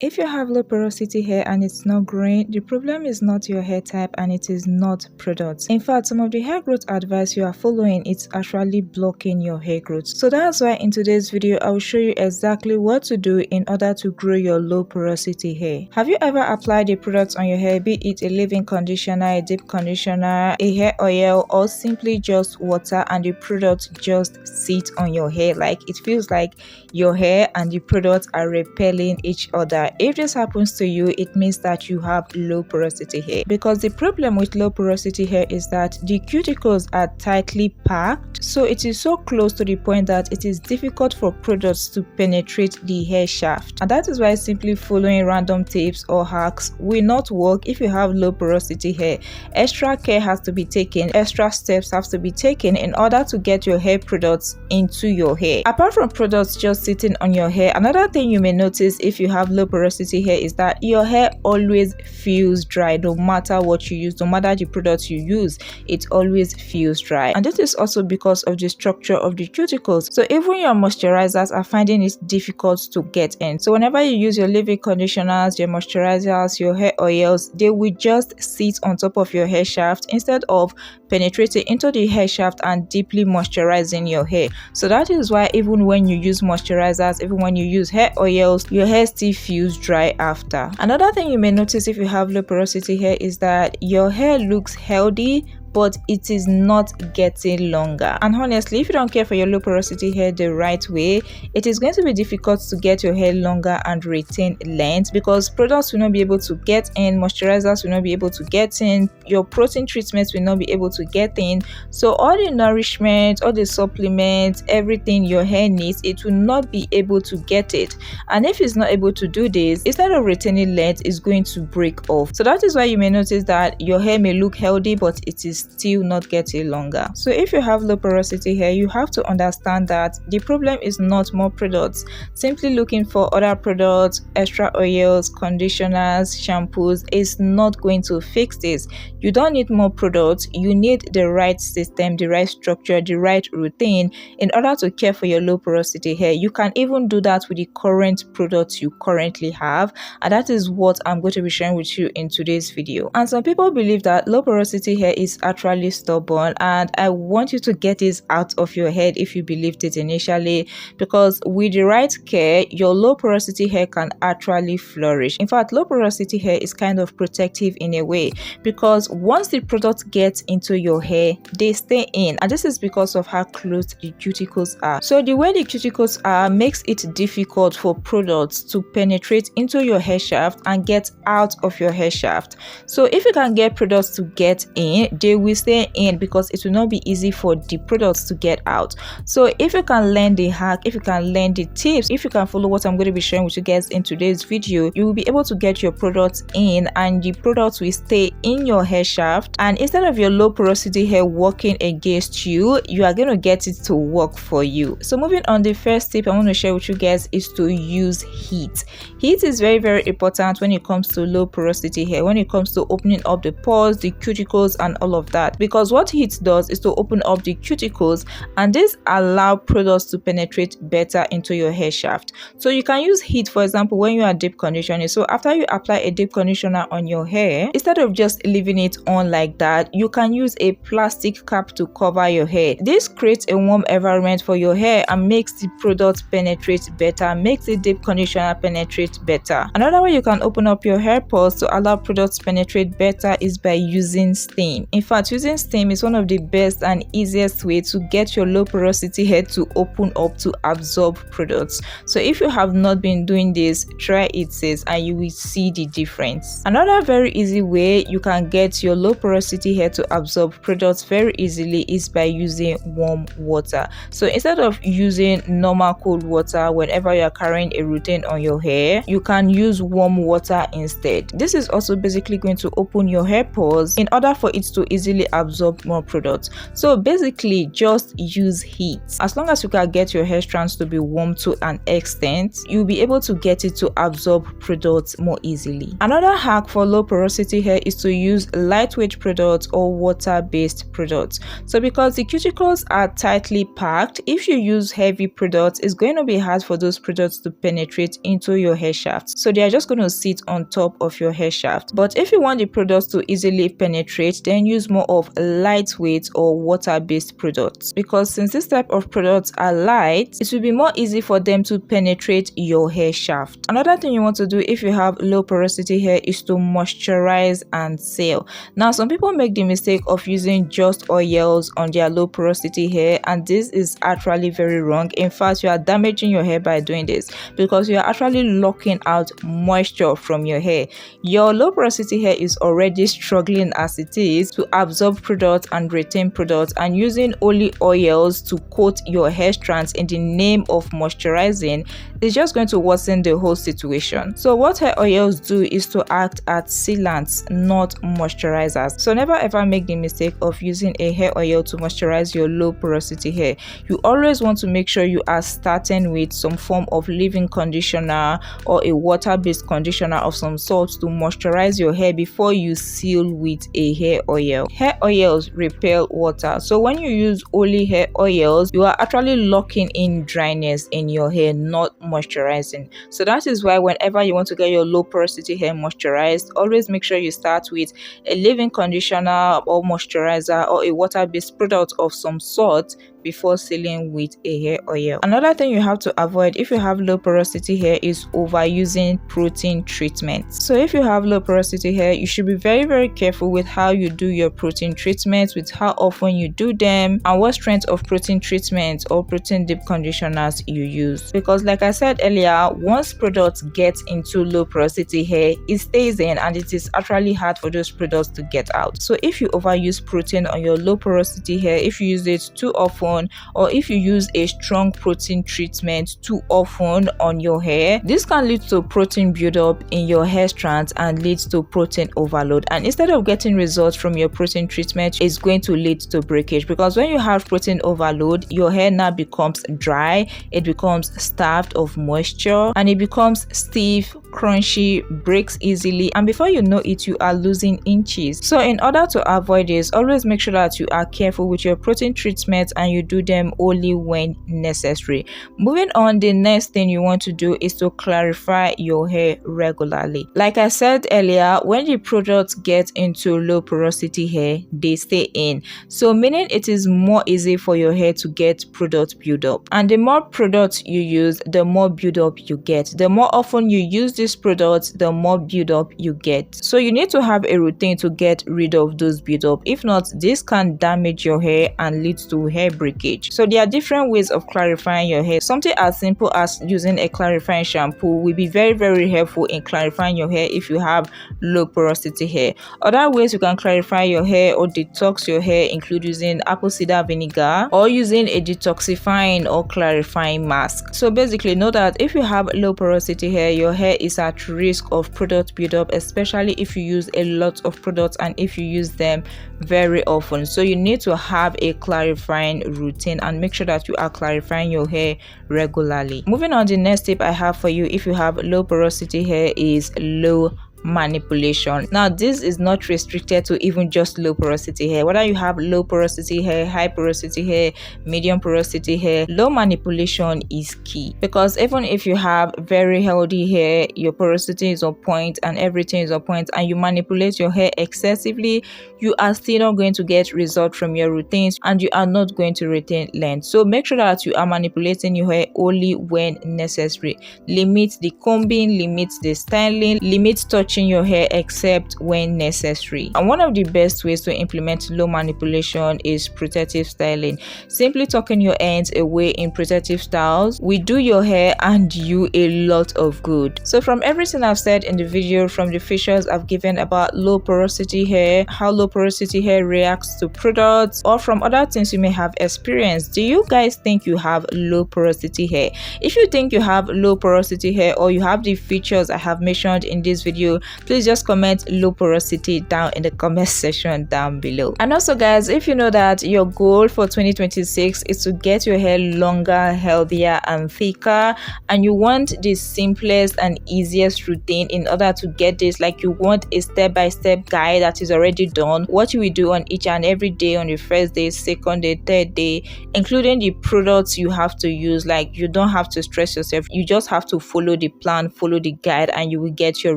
If you have low porosity hair and it's not growing, the problem is not your hair type and it is not products. In fact, some of the hair growth advice you are following, it's actually blocking your hair growth. So that's why in today's video, I will show you exactly what to do in order to grow your low porosity hair. Have you ever applied a product on your hair, be it a leave-in conditioner, a deep conditioner, a hair oil, or simply just water, and the product just sits on your hair? Like it feels like your hair and the product are repelling each other. If this happens to you, it means that you have low porosity hair, because the problem with low porosity hair is that the cuticles are tightly packed, so it is so close to the point that it is difficult for products to penetrate the hair shaft. And that is why simply following random tips or hacks will not work if you have low porosity hair. Extra care has to be taken, extra steps have to be taken in order to get your hair products into your hair. Apart from products just sitting on your hair, another thing you may notice if you have low porosity hair is that your hair always feels dry. No matter what you use, no matter the products you use, it always feels dry. And this is also because of the structure of the cuticles. So even your moisturizers are finding it difficult to get in. So whenever you use your leave-in conditioners, your moisturizers, your hair oils, they will just sit on top of your hair shaft instead of penetrating into the hair shaft and deeply moisturizing your hair. So that is why even when you use moisturizers, even when you use hair oils, your hair still feels dry after. Another thing you may notice if you have low porosity hair is that your hair looks healthy, but it is not getting longer. And honestly, if you don't care for your low porosity hair the right way, it is going to be difficult to get your hair longer and retain length, because products will not be able to get in, moisturizers will not be able to get in, your protein treatments will not be able to get in. So all the nourishment, all the supplements, everything your hair needs, it will not be able to get it. And if it's not able to do this, instead of retaining length, it's going to break off. So that is why you may notice that your hair may look healthy, but it is still not getting longer. So if you have low porosity hair, you have to understand that the problem is not more products. Simply looking for other products, extra oils, conditioners, shampoos is not going to fix this. You don't need more products. You need the right system, the right structure, the right routine in order to care for your low porosity hair. You can even do that with the current products you currently have, and that is what I'm going to be sharing with you in today's video. And some people believe that low porosity hair is actually stubborn, and I want you to get this out of your head if you believed it initially, because with the right care, your low porosity hair can actually flourish. In fact, low porosity hair is kind of protective in a way, because once the product gets into your hair, they stay in, and this is because of how close the cuticles are. So the way the cuticles are makes it difficult for products to penetrate into your hair shaft and get out of your hair shaft. So if you can get products to get in, they will stay in, because it will not be easy for the products to get out. So if you can learn the hack, if you can learn the tips, if you can follow what I'm going to be sharing with you guys in today's video, you will be able to get your products in, and the products will stay in your hair shaft. And instead of your low porosity hair working against you, you are going to get it to work for you. So moving on, the first tip I want to share with you guys is to use heat. Heat is very, very important when it comes to low porosity hair, when it comes to opening up the pores, the cuticles, and all of that, because what heat does is to open up the cuticles, and this allow products to penetrate better into your hair shaft. So you can use heat, for example, when you are deep conditioning. So after you apply a deep conditioner on your hair, instead of just leaving it on like that, you can use a plastic cap to cover your hair. This creates a warm environment for your hair and makes the product penetrate better, makes the deep conditioner penetrate better. Another way you can open up your hair pores to allow products to penetrate better is by using steam. In fact, using steam is one of the best and easiest way to get your low porosity hair to open up to absorb products. So if you have not been doing this, try it, sis, and you will see the difference. Another very easy way you can get your low porosity hair to absorb products very easily is by using warm water. So instead of using normal cold water whenever you are carrying a routine on your hair, you can use warm water instead. This is also basically going to open your hair pores in order for it to easily easily absorb more products. So basically just use heat. As long as you can get your hair strands to be warm to an extent, you'll be able to get it to absorb products more easily. Another hack for low porosity hair is to use lightweight products or water-based products. So because the cuticles are tightly packed, if you use heavy products, it's going to be hard for those products to penetrate into your hair shaft. So they are just going to sit on top of your hair shaft. But if you want the products to easily penetrate, then use more of lightweight or water-based products. Because since this type of products are light, it will be more easy for them to penetrate your hair shaft. Another thing you want to do if you have low porosity hair is to moisturize and seal. Now, some people make the mistake of using just oils on their low porosity hair, and this is actually very wrong. In fact, you are damaging your hair by doing this because you are actually locking out moisture from your hair. Your low porosity hair is already struggling as it is to absorb products and retain products, and using only oils to coat your hair strands in the name of moisturizing is just going to worsen the whole situation. So what hair oils do is to act as sealants, not moisturizers. So never ever make the mistake of using a hair oil to moisturize your low porosity hair. You always want to make sure you are starting with some form of leave-in conditioner or a water-based conditioner of some sort to moisturize your hair before you seal with a hair oil. Hair oils repel water, so when you use only hair oils, you are actually locking in dryness in your hair, not moisturizing. So that is why whenever you want to get your low porosity hair moisturized, always make sure you start with a leave-in conditioner or moisturizer or a water-based product of some sort before sealing with a hair oil. Another thing you have to avoid if you have low porosity hair is overusing protein treatments. So if you have low porosity hair, you should be very careful with how you do your protein treatments, with how often you do them, and what strength of protein treatments or protein deep conditioners you use. Because like I said earlier, once products get into low porosity hair, it stays in and it is actually hard for those products to get out. So if you overuse protein on your low porosity hair, if you use it too often, or if you use a strong protein treatment too often on your hair, this can lead to protein buildup in your hair strands and leads to protein overload. And instead of getting results from your protein treatment, it's going to lead to breakage, because when you have protein overload, your hair now becomes dry, it becomes starved of moisture, and it becomes stiff, crunchy, breaks easily, and before you know it, you are losing inches. So in order to avoid this, always make sure that you are careful with your protein treatments and you do them only when necessary. Moving on, the next thing you want to do is to clarify your hair regularly. Like I said earlier, when the products get into low porosity hair, they stay in, so meaning it is more easy for your hair to get product buildup, and the more products you use, the more buildup you get. The more often you use these products, the more buildup you get. So you need to have a routine to get rid of those buildup. If not, this can damage your hair and lead to hair breakage. So there are different ways of clarifying your hair. Something as simple as using a clarifying shampoo will be very helpful in clarifying your hair if you have low porosity hair. Other ways you can clarify your hair or detox your hair include using apple cider vinegar or using a detoxifying or clarifying mask. So basically, know that if you have low porosity hair, your hair is at risk of product buildup, especially if you use a lot of products and if you use them very often. So you need to have a clarifying routine and make sure that you are clarifying your hair regularly. Moving on, the next tip I have for you if you have low porosity hair is low manipulation. Now, this is not restricted to even just low porosity hair. Whether you have low porosity hair, high porosity hair, medium porosity hair, low manipulation is key, because even if you have very healthy hair, your porosity is on point and everything is on point, and you manipulate your hair excessively, you are still not going to get results from your routines and you are not going to retain length. So make sure that you are manipulating your hair only when necessary. Limit the combing, limit the styling, limit touching your hair except when necessary. And one of the best ways to implement low manipulation is protective styling. Simply tucking your ends away in protective styles will do your hair and you a lot of good. So from everything I've said in the video, from the features I've given about low porosity hair, how low porosity hair reacts to products, or from other things you may have experienced, do you guys think you have low porosity hair? If you think you have low porosity hair or you have the features I have mentioned in this video, please just comment low porosity down in the comment section down below. And also guys, if you know that your goal for 2026 is to get your hair longer, healthier and thicker, and you want the simplest and easiest routine in order to get this, like you want a step-by-step guide that is already done, what you will do on each and every day, on the first day, second day, third day, including the products you have to use. Like you don't have to stress yourself, you just have to follow the plan, follow the guide, and you will get your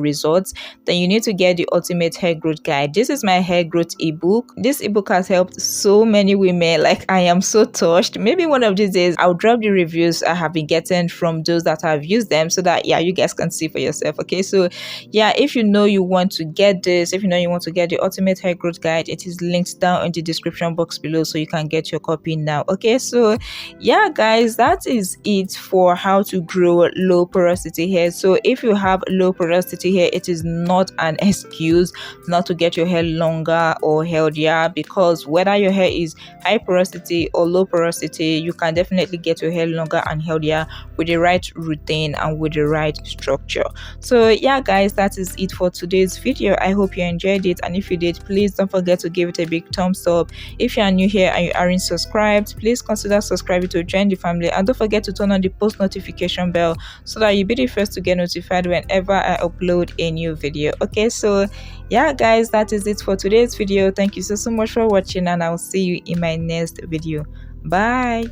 results. Then you need to get the ultimate hair growth guide. This is my hair growth ebook. This ebook has helped so many women, like I am so touched. Maybe one of these days I'll drop the reviews I have been getting from those that have used them, so that you guys can see for yourself. Okay, so if you know you want to get this, if you know you want to get the ultimate hair growth guide, it is linked down in the description box below, so you can get your copy now. Okay, so guys, that is it for how to grow low porosity hair. So if you have low porosity hair, it is not an excuse not to get your hair longer or healthier, because whether your hair is high porosity or low porosity, you can definitely get your hair longer and healthier with the right routine and with the right structure. So guys, that is it for today's video. I hope you enjoyed it, and if you did, please don't forget to give it a big thumbs up. If you are new here and you aren't subscribed, please consider subscribing to join the family, and don't forget to turn on the post notification bell so that you'll be the first to get notified whenever I upload a new video. Okay, so guys, that is it for today's video. Thank you so much for watching, and I'll see you in my next video. Bye.